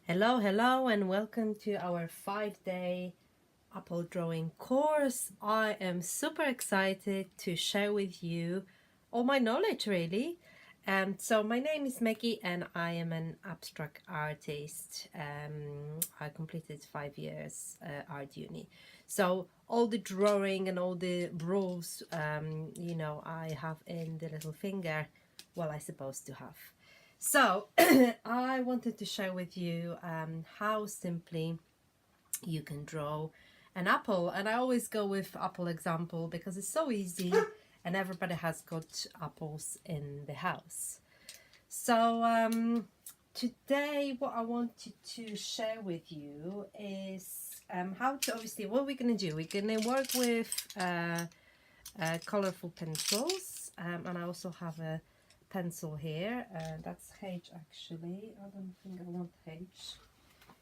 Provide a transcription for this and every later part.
Hello, hello, and welcome to our 5-day apple drawing course. I am super excited to share with you all my knowledge, really. So my name is Maggie and I am an abstract artist. I completed 5 years art uni. So all the drawing and all the rules, I have in the little finger, well, I supposed to have. So I wanted to share with you how simply you can draw an apple. And I always go with apple example because it's so easy and everybody has got apples in the house. So today what I wanted to share with you is how to, obviously, what we're going to do. We're going to work with colorful pencils, and I also have a pencil here. That's H actually. I don't think I want H.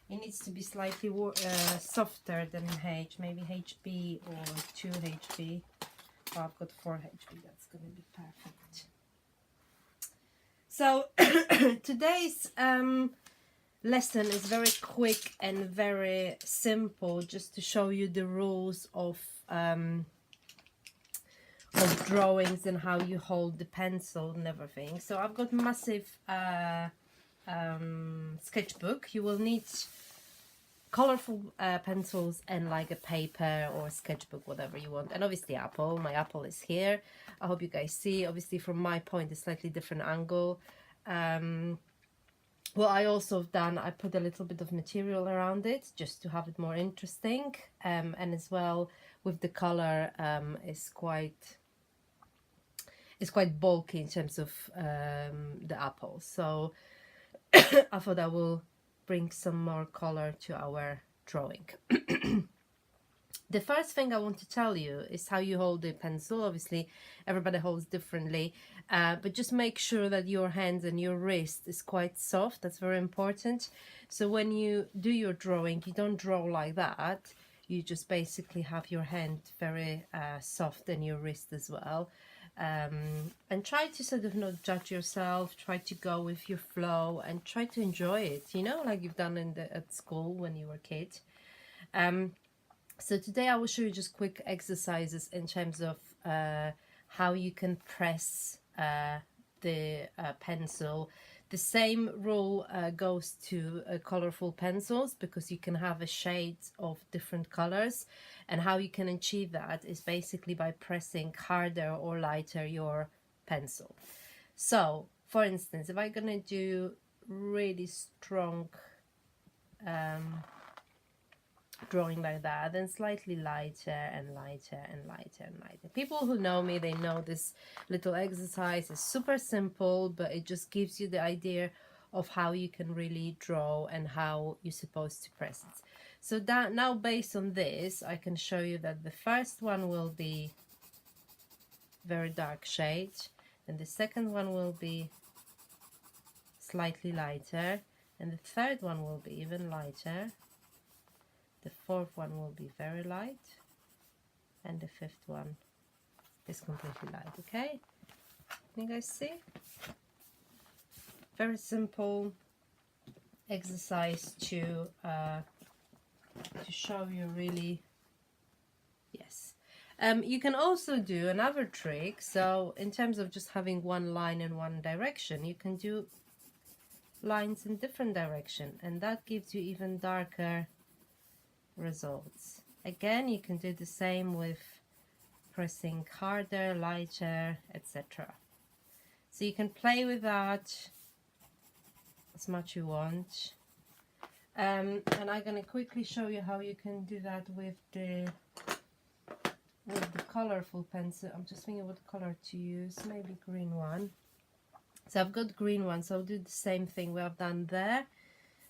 It needs to be slightly softer than H, maybe HB or 2HB. Oh, I've got 4HB, that's going to be perfect. So today's lesson is very quick and very simple, just to show you the rules of drawings and how you hold the pencil and everything. So I've got massive sketchbook. You will need colorful pencils and like a paper or a sketchbook, whatever you want, and obviously apple. My apple is here. I hope you guys see. Obviously from my point, a slightly different angle. What I also have done, I put a little bit of material around it just to have it more interesting, and as well with the color, it's quite bulky in terms of the apple. So I thought I will bring some more color to our drawing. The first thing I want to tell you is how you hold the pencil. Obviously everybody holds differently, but just make sure that your hands and your wrist is quite soft. That's very important. So when you do your drawing, you don't draw like that. You just basically have your hand very soft and your wrist as well. And try to sort of not judge yourself, try to go with your flow and try to enjoy it, like you've done at school when you were a kid. So today I will show you just quick exercises in terms of how you can press the pencil. The same rule goes to colorful pencils, because you can have a shade of different colors, and how you can achieve that is basically by pressing harder or lighter your pencil. So for instance, if I'm gonna do really strong drawing like that, then slightly lighter and lighter and lighter and lighter. People who know me, they know this little exercise is super simple, but it just gives you the idea of how you can really draw and how you're supposed to press it. So that now, based on this, I can show you that the first one will be very dark shade, and the second one will be slightly lighter, and the third one will be even lighter. The fourth one will be very light, and the fifth one is completely light. Okay, can you guys see? Very simple exercise to show you really. Yes. You can also do another trick. So in terms of just having one line in one direction, you can do lines in different direction, and that gives you even darker results. Again, you can do the same with pressing harder, lighter, etc. So you can play with that as much you want. And I'm going to quickly show you how you can do that with the colorful pencil. I'm just thinking what color to use, maybe green one. So I've got green one, so I'll do the same thing we have done there.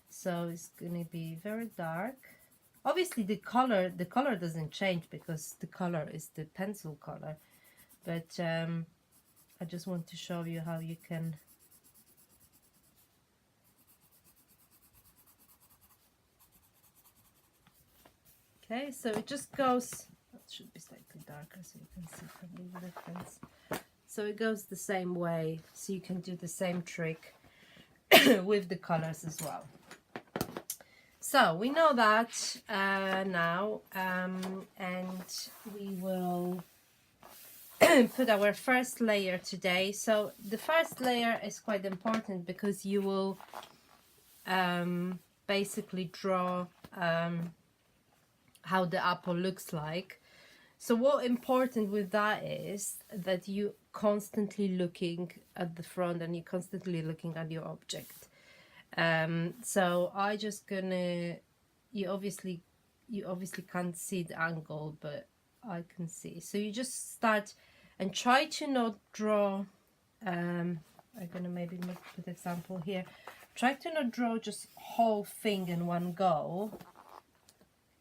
So it's going to be very dark. Obviously the color doesn't change because the color is the pencil color, but I just want to show you how you can okay. So it just goes, it should be slightly darker so you can see probably the difference. So it goes the same way, so you can do the same trick with the colors as well. So we know that now, and we will put our first layer today. So the first layer is quite important because you will basically draw how the apple looks like. So what important with that is that you constantly looking at the front and you're constantly looking at your object. So I just gonna, you obviously can't see the angle, but I can see. So you just start and try to not draw, I'm gonna maybe make a good example here. Try to not draw just whole thing in one go.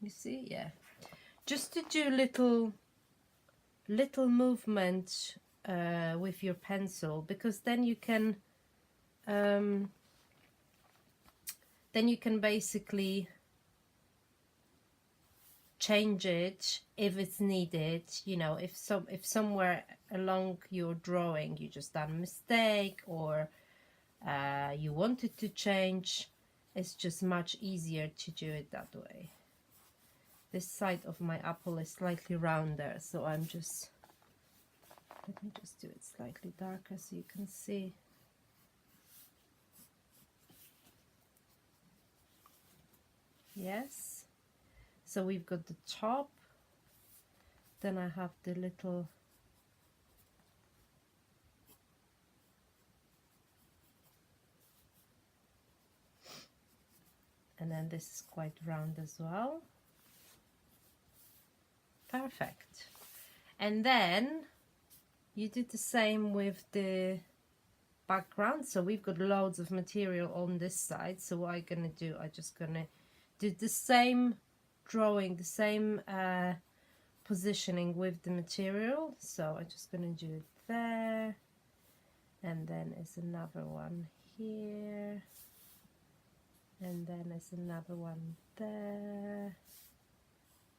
You see, yeah. Just to do little movement with your pencil, because then you can basically change it if it's needed. You know, if somewhere along your drawing you just done a mistake, or you wanted to change, it's just much easier to do it that way. This side of my apple is slightly rounder, so let me just do it slightly darker so you can see. Yes, so we've got the top, then I have the little and then this is quite round as well. Perfect. And then you did the same with the background. So we've got loads of material on this side. So what I'm gonna do, I'm just gonna do the same drawing, the same positioning with the material. So I'm just gonna do it there, and then there's another one here, and then there's another one there,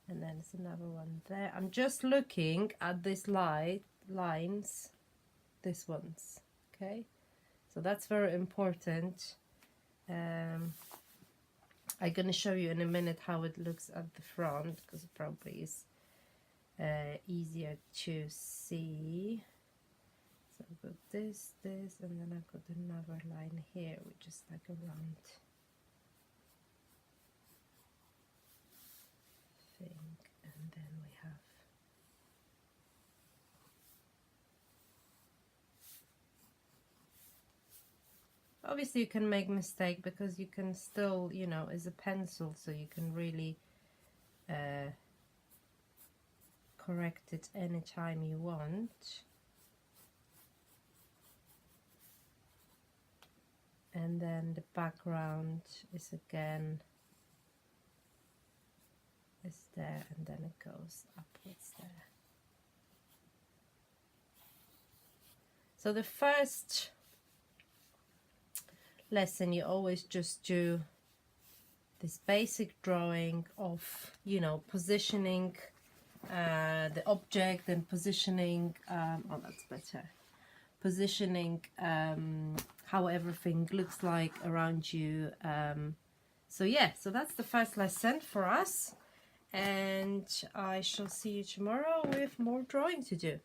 and then there's another one there. I'm just looking at these lines, these ones, okay? So that's very important. I'm going to show you in a minute how it looks at the front, because it probably is easier to see. So I've got this, and then I've got another line here, which is like a round thing, and then we have obviously you can make mistake, because you can still, you know, it's a pencil, so you can really correct it anytime you want. And then the background is again is there, and then it goes upwards there. So the first lesson, you always just do this basic drawing of, you know, positioning the object and positioning, oh, that's better, positioning how everything looks like around you. So yeah, so that's the first lesson for us, and I shall see you tomorrow with more drawing to do.